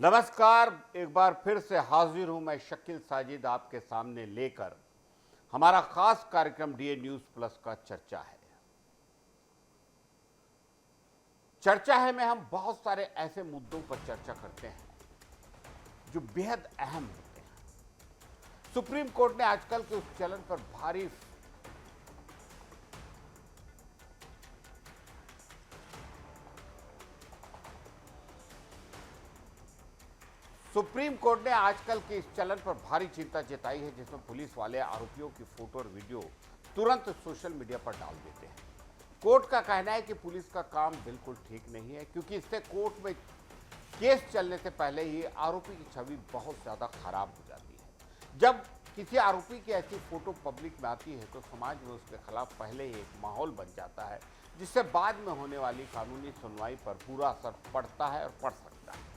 नमस्कार। एक बार फिर से हाजिर हूं मैं शकील साजिद आपके सामने लेकर हमारा खास कार्यक्रम डीए न्यूज प्लस का चर्चा है। चर्चा है में हम बहुत सारे ऐसे मुद्दों पर चर्चा करते हैं जो बेहद अहम होते हैं। सुप्रीम कोर्ट ने आजकल के उस चलन पर भारी सुप्रीम कोर्ट ने आजकल के इस चलन पर भारी चिंता जताई है जिसमें पुलिस वाले आरोपियों की फोटो और वीडियो तुरंत सोशल मीडिया पर डाल देते हैं। कोर्ट का कहना है कि पुलिस का काम बिल्कुल ठीक नहीं है क्योंकि इससे कोर्ट में केस चलने से पहले ही आरोपी की छवि बहुत ज्यादा खराब हो जाती है। जब किसी आरोपी की ऐसी फोटो पब्लिक में आती है तो समाज में उसके खिलाफ पहले ही एक माहौल बन जाता है जिससे बाद में होने वाली कानूनी सुनवाई पर पूरा असर पड़ता है और पड़ सकता है।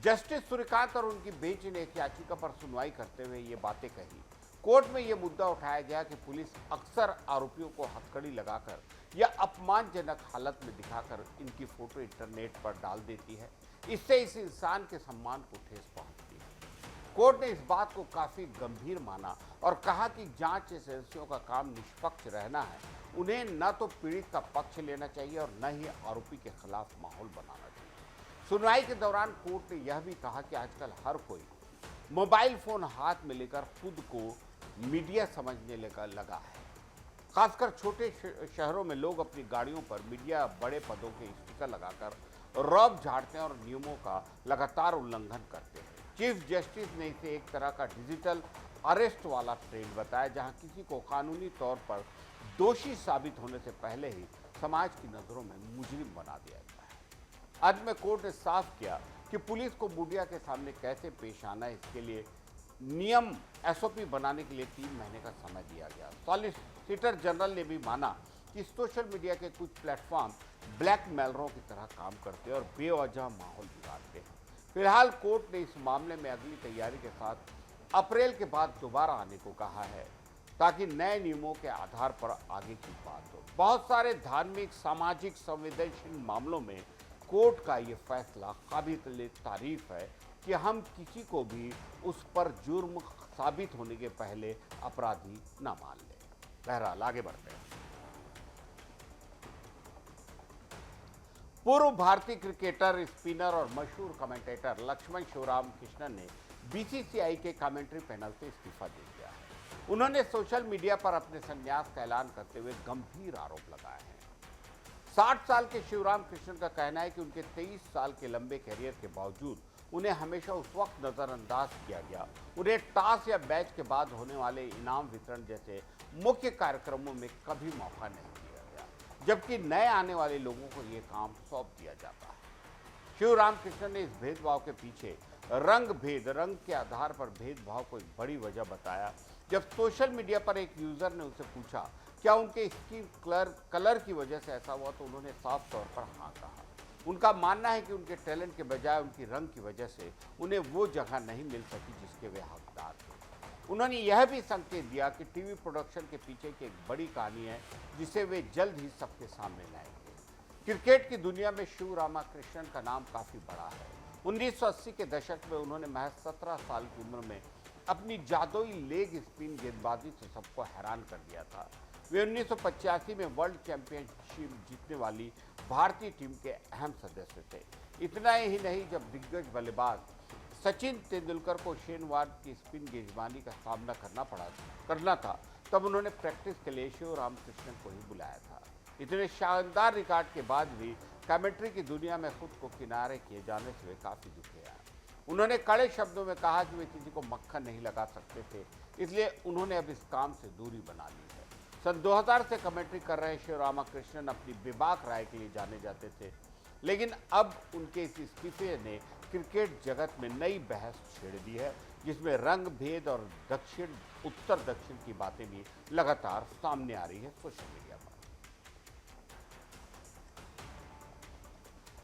जस्टिस सूर्यकांत और उनकी बेंच ने एक याचिका पर सुनवाई करते हुए ये बातें कही। कोर्ट में यह मुद्दा उठाया गया कि पुलिस अक्सर आरोपियों को हथकड़ी लगाकर या अपमानजनक हालत में दिखाकर इनकी फोटो इंटरनेट पर डाल देती है। इससे इस इंसान के सम्मान को ठेस पहुंचती है। कोर्ट ने इस बात को काफी गंभीर माना और कहा कि जांच एजेंसियों का काम निष्पक्ष रहना है। उन्हें न तो पीड़ित का पक्ष लेना चाहिए और न ही आरोपी के खिलाफ माहौल बनाना चाहिए। सुनवाई के दौरान कोर्ट ने यह भी कहा कि आजकल हर कोई मोबाइल फोन हाथ में लेकर खुद को मीडिया समझने लगा है। खासकर छोटे शहरों में लोग अपनी गाड़ियों पर मीडिया बड़े पदों के स्टिकर लगाकर रौब झाड़ते हैं और नियमों का लगातार उल्लंघन करते हैं। चीफ जस्टिस ने इसे एक तरह का डिजिटल अरेस्ट वाला ट्रेंड बताया जहां किसी को कानूनी तौर पर दोषी साबित होने से पहले ही समाज की नजरों में मुजरिम बना दिया गया है। अंत में कोर्ट ने साफ किया कि पुलिस को मीडिया के सामने कैसे पेश आना है, इसके लिए नियम एसओपी बनाने के लिए 3 महीने का समय दिया गया। सॉलिसिटर जनरल ने भी माना कि सोशल मीडिया के कुछ प्लेटफॉर्म ब्लैकमेलरों की तरह काम करते हैं और बेवजह माहौल बिगाड़ते हैं। फिलहाल कोर्ट ने इस मामले में अगली तैयारी के साथ अप्रैल के बाद दोबारा आने को कहा है ताकि नए नियमों के आधार पर आगे की बात हो। बहुत सारे धार्मिक, सामाजिक, संवेदनशील मामलों में कोर्ट का ये फैसला काबिल तारीफ है कि हम किसी को भी उस पर जुर्म साबित होने के पहले अपराधी न मान लें। बहरहाल आगे बढ़ते हैं। पूर्व भारतीय क्रिकेटर, स्पिनर और मशहूर कमेंटेटर लक्ष्मण शिवराम कृष्णन ने बीसीसीआई के कमेंट्री पैनल से इस्तीफा दे दिया है। उन्होंने सोशल मीडिया पर अपने संन्यास का ऐलान करते हुए गंभीर आरोप लगाए हैं। 60 साल के शिवराम कृष्णन का कहना है कि उनके 23 साल के लंबे करियर के बावजूद उन्हें हमेशा उस वक्त नजरअंदाज किया गया। उन्हें टास्क या बैच के बाद होने वाले इनाम वितरण जैसे मुख्य कार्यक्रमों में कभी मौका नहीं दिया गया, जबकि नए आने वाले लोगों को ये काम सौंप दिया जाता है। शिवराम कृष्णन ने इस भेदभाव के पीछे रंग के आधार पर भेदभाव को एक बड़ी वजह बताया। जब सोशल मीडिया पर एक यूजर ने उनसे पूछा क्या उनके स्किन कलर की वजह से ऐसा हुआ, तो उन्होंने साफ तौर पर हाँ कहा। उनका मानना है कि उनके टैलेंट के बजाय उनकी रंग की वजह से उन्हें वो जगह नहीं मिल सकी जिसके वे हकदार थे। उन्होंने यह भी संकेत दिया कि टीवी प्रोडक्शन के पीछे की एक बड़ी कहानी है जिसे वे जल्द ही सबके सामने लाएंगे। क्रिकेट की दुनिया में शिवरामाकृष्णन का नाम काफी बड़ा है। 1980 के दशक में उन्होंने महज 17 साल की उम्र में अपनी जादुई लेग स्पिन गेंदबाजी से सबको हैरान कर दिया था। वे 1985 में वर्ल्ड चैंपियनशिप जीतने वाली भारतीय टीम के अहम सदस्य थे। इतना ही नहीं, जब दिग्गज बल्लेबाज सचिन तेंदुलकर को शेन वॉर्न की स्पिन गेंदबाजी का सामना करना था तब उन्होंने प्रैक्टिस के लिए शिवराम कृष्णन को ही बुलाया था। इतने शानदार रिकॉर्ड के बाद भी कमेंट्री की दुनिया में खुद को किनारे किए जाने से वे काफी दुखी हैं। उन्होंने कड़े शब्दों में कहा कि वे किसी को मक्खन नहीं लगा सकते थे, इसलिए उन्होंने अब इस काम से दूरी बना ली है। सन 2000 से कमेंट्री कर रहे शिवरामाकृष्णन अपनी बेबाक राय के लिए जाने जाते थे, लेकिन अब उनके इस इस्तीफे ने क्रिकेट जगत में नई बहस छेड़ दी है जिसमें रंग भेद और उत्तर दक्षिण की बातें भी लगातार सामने आ रही है सोशल मीडिया पर।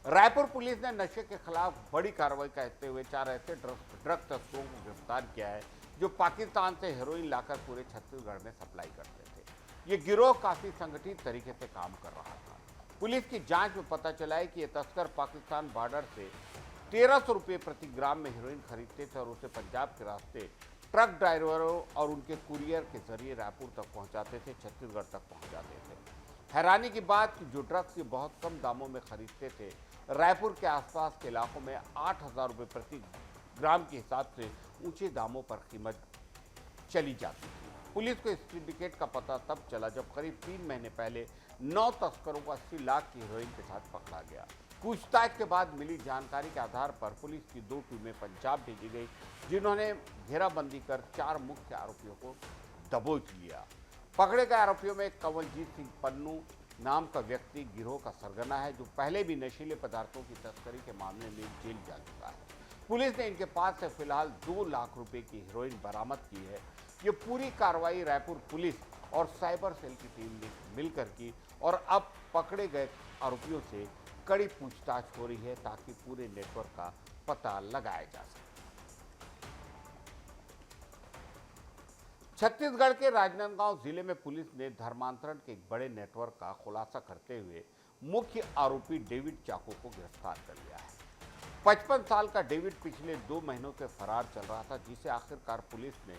रायपुर पुलिस ने नशे के खिलाफ बड़ी कार्रवाई करते हुए 4 ऐसे ड्रग तस्करों को गिरफ्तार किया है जो पाकिस्तान से हेरोइन लाकर पूरे छत्तीसगढ़ में सप्लाई करते थे। ये गिरोह काफी संगठित तरीके से काम कर रहा था। पुलिस की जांच में पता चला है कि ये तस्कर पाकिस्तान बॉर्डर से 1300 रुपये प्रति ग्राम में हेरोइन खरीदते थे और उसे पंजाब के रास्ते ट्रक ड्राइवरों और उनके कुरियर के जरिए रायपुर तक पहुंचाते थे, छत्तीसगढ़ तक पहुंचाते थे। हैरानी की बात कि जो ड्रग्स ये बहुत कम दामों में खरीदते थे, रायपुर के आसपास के इलाकों में 8000 रुपये प्रति ग्राम के हिसाब से ऊंचे दामों पर कीमत चली जाती थी। पुलिस को इस सिंडिकेट का पता तब चला जब करीब 3 महीने पहले 9 तस्करों को 80 लाख की हेरोइन के साथ पकड़ा गया। पूछताछ के बाद मिली जानकारी के आधार पर पुलिस की 2 टीमें पंजाब भेजी गई, जिन्होंने घेराबंदी कर 4 मुख्य आरोपियों को दबोच लिया। पकड़े गए आरोपियों में कंवलजीत सिंह पन्नू नाम का व्यक्ति गिरोह का सरगना है, जो पहले भी नशीले पदार्थों की तस्करी के मामले में जेल जा चुका है। पुलिस ने इनके पास से फिलहाल 2 लाख रुपए की हेरोइन बरामद की है। ये पूरी कार्रवाई रायपुर पुलिस और साइबर सेल की टीम ने मिलकर की और अब पकड़े गए आरोपियों से कड़ी पूछताछ हो रही है ताकि पूरे नेटवर्क का पता लगाया जा सके। छत्तीसगढ़ के राजनांदगांव जिले में पुलिस ने धर्मांतरण के एक बड़े नेटवर्क का खुलासा करते हुए मुख्य आरोपी डेविड चाको को गिरफ्तार कर लिया है। 55 साल का डेविड पिछले 2 महीनों से फरार चल रहा था, जिसे आखिरकार पुलिस ने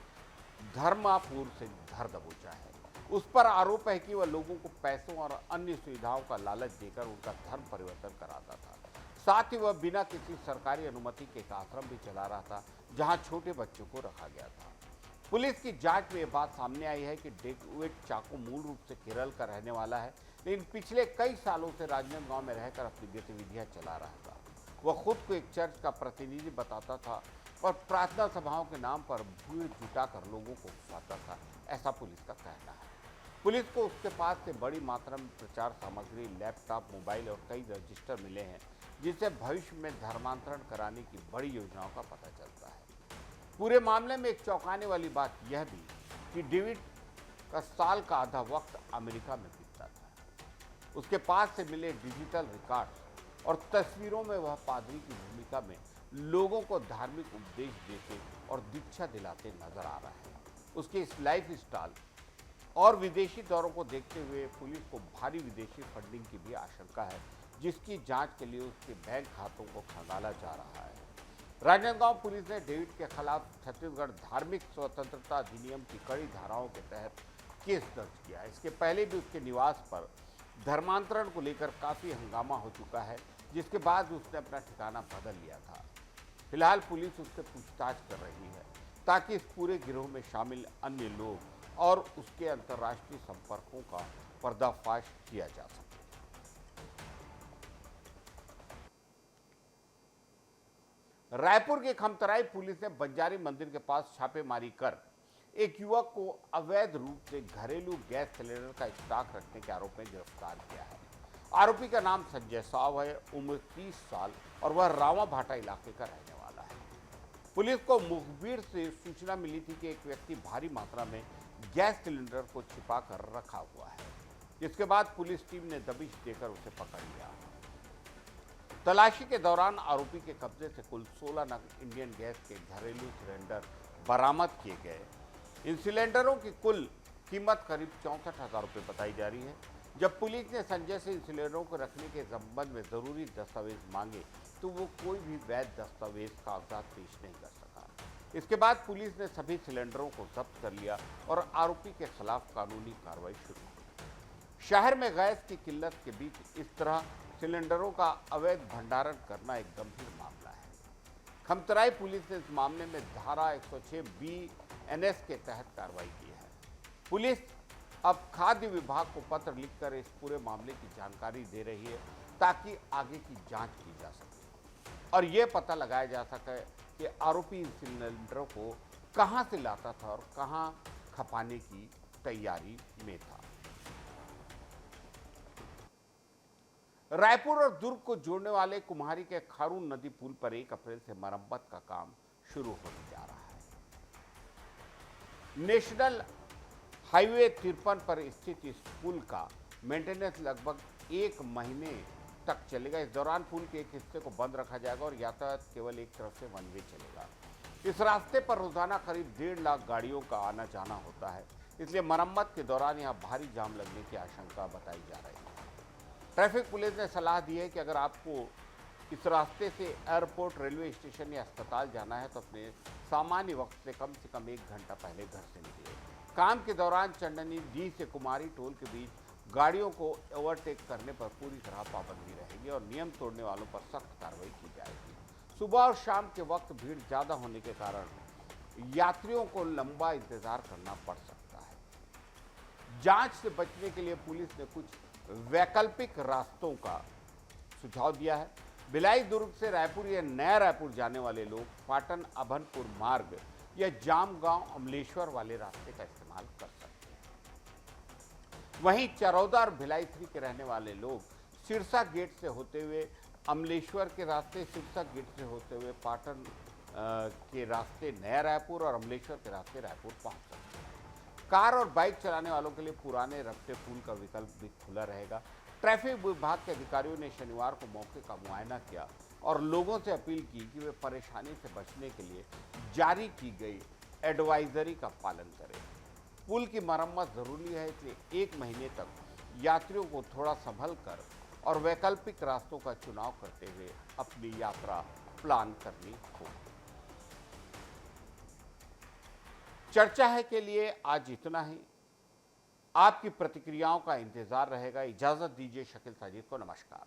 धर्मापुर से घर दबोचा है। उस पर आरोप है कि वह लोगों को पैसों और अन्य सुविधाओं का लालच देकर उनका धर्म परिवर्तन कराता था। साथ ही वह बिना किसी सरकारी अनुमति के एक आश्रम भी चला रहा था, जहां छोटे बच्चों को रखा गया था। पुलिस की जांच में यह बात सामने आई है कि डेविड चाको मूल रूप से केरल का रहने वाला है, लेकिन पिछले कई सालों से राजनांदगांव में रहकर अपनी गतिविधियां चला रहा था। वह खुद को एक चर्च का प्रतिनिधि बताता था और प्रार्थना सभाओं के नाम पर भीड़ जुटाकर लोगों को फंसाता था, ऐसा पुलिस का कहना है। पुलिस को उसके पास से बड़ी मात्रा में प्रचार सामग्री, लैपटॉप, मोबाइल और कई रजिस्टर मिले हैं, जिससे भविष्य में धर्मांतरण कराने की बड़ी योजनाओं का पता चलता है। पूरे मामले में एक चौंकाने वाली बात यह भी कि डेविड का साल का आधा वक्त अमेरिका में बीतता था। उसके पास से मिले डिजिटल रिकॉर्ड और तस्वीरों में वह पादरी की भूमिका में लोगों को धार्मिक उपदेश देते और दीक्षा दिलाते नजर आ रहा है। उसके इस लाइफ स्टाइल और विदेशी दौरों को देखते हुए पुलिस को भारी विदेशी फंडिंग की भी आशंका है, जिसकी जांच के लिए उसके बैंक खातों को खंगाला जा रहा है। राजनांदगांव पुलिस ने डेविड के खिलाफ छत्तीसगढ़ धार्मिक स्वतंत्रता अधिनियम की कड़ी धाराओं के तहत केस दर्ज किया। इसके पहले भी उसके निवास पर धर्मांतरण को लेकर काफी हंगामा हो चुका है, जिसके बाद उसने अपना ठिकाना बदल लिया था। फिलहाल पुलिस उससे पूछताछ कर रही है ताकि इस पूरे गिरोह में शामिल अन्य लोग और उसके अंतर्राष्ट्रीय संपर्कों का पर्दाफाश किया जा सके। रायपुर के खमतराई पुलिस ने बंजारी मंदिर के पास छापेमारी कर एक युवक को अवैध रूप से घरेलू गैस सिलेंडर का स्टॉक रखने के आरोप में गिरफ्तार किया है। आरोपी का नाम संजय साव है, उम्र 30 साल और वह रावाभाटा इलाके का रहने वाला है। पुलिस को मुखबिर से सूचना मिली थी कि एक व्यक्ति भारी मात्रा में गैस सिलेंडर को छिपा कर रखा हुआ है, जिसके बाद पुलिस टीम ने दबिश देकर उसे पकड़ लिया। तलाशी के दौरान आरोपी के कब्जे से कुल 16 नग इंडियन गैस के घरेलू सिलेंडर बरामद किए गए। इन सिलेंडरों की कुल कीमत करीब 64,000 रुपये बताई जा रही है। जब पुलिस ने संजय से इन सिलेंडरों को रखने के संबंध में जरूरी दस्तावेज मांगे तो वो कोई भी वैध दस्तावेज कागजात पेश नहीं कर सका। इसके बाद पुलिस ने सभी सिलेंडरों को जब्त कर लिया और आरोपी के खिलाफ कानूनी कार्रवाई शुरू की। शहर में गैस की किल्लत के बीच इस तरह सिलेंडरों का अवैध भंडारण करना एक गंभीर मामला है। खमतराई पुलिस ने इस मामले में धारा 106 BNS के तहत कार्रवाई की है। पुलिस अब खाद्य विभाग को पत्र लिखकर इस पूरे मामले की जानकारी दे रही है ताकि आगे की जांच की जा सके और ये पता लगाया जा सके कि आरोपी इन सिलेंडरों को कहां से लाता था और कहां खपाने की तैयारी में था। रायपुर और दुर्ग को जोड़ने वाले कुम्हारी के खारून नदी पुल पर 1 अप्रैल से मरम्मत का काम शुरू होने जा रहा है। नेशनल हाईवे 53 पर स्थित इस पुल का मेंटेनेंस लगभग 1 महीने तक चलेगा। इस दौरान पुल के एक हिस्से को बंद रखा जाएगा और यातायात केवल एक तरफ से वन वे चलेगा। इस रास्ते पर रोजाना करीब 1.5 लाख गाड़ियों का आना जाना होता है, इसलिए मरम्मत के दौरान यहाँ भारी जाम लगने की आशंका बताई जा रही है। ट्रैफिक पुलिस ने सलाह दी है कि अगर आपको इस रास्ते से एयरपोर्ट, रेलवे स्टेशन या अस्पताल जाना है तो अपने सामान्य वक्त से कम 1 घंटा पहले घर से निकले। काम के दौरान चंदनी डी से कुमारी टोल के बीच गाड़ियों को ओवरटेक करने पर पूरी तरह पाबंदी रहेगी और नियम तोड़ने वालों पर सख्त कार्रवाई की जाएगी। सुबह और शाम के वक्त भीड़ ज़्यादा होने के कारण यात्रियों को लंबा इंतजार करना पड़ सकता है। जांच से बचने के लिए पुलिस ने कुछ वैकल्पिक रास्तों का सुझाव दिया है। भिलाई दुर्ग से रायपुर या नया रायपुर जाने वाले लोग पाटन अभनपुर मार्ग या जामगांव अमलेश्वर वाले रास्ते का इस्तेमाल कर सकते हैं। वहीं चरौदा और भिलाई 3 के रहने वाले लोग सिरसा गेट से होते हुए अमलेश्वर के रास्ते, सिरसा गेट से होते हुए पाटन के रास्ते नया रायपुर और अमलेश्वर के रास्ते रायपुर पहुंच सकते हैं। कार और बाइक चलाने वालों के लिए पुराने रपटे पुल का विकल्प भी खुला रहेगा। ट्रैफिक विभाग के अधिकारियों ने शनिवार को मौके का मुआयना किया और लोगों से अपील की कि वे परेशानी से बचने के लिए जारी की गई एडवाइजरी का पालन करें। पुल की मरम्मत जरूरी है, इसलिए 1 महीने तक यात्रियों को थोड़ा संभल कर और वैकल्पिक रास्तों का चुनाव करते हुए अपनी यात्रा प्लान करनी होगी। चर्चा है के लिए आज इतना ही। आपकी प्रतिक्रियाओं का इंतजार रहेगा। इजाजत दीजिए शकील साजिद को। नमस्कार।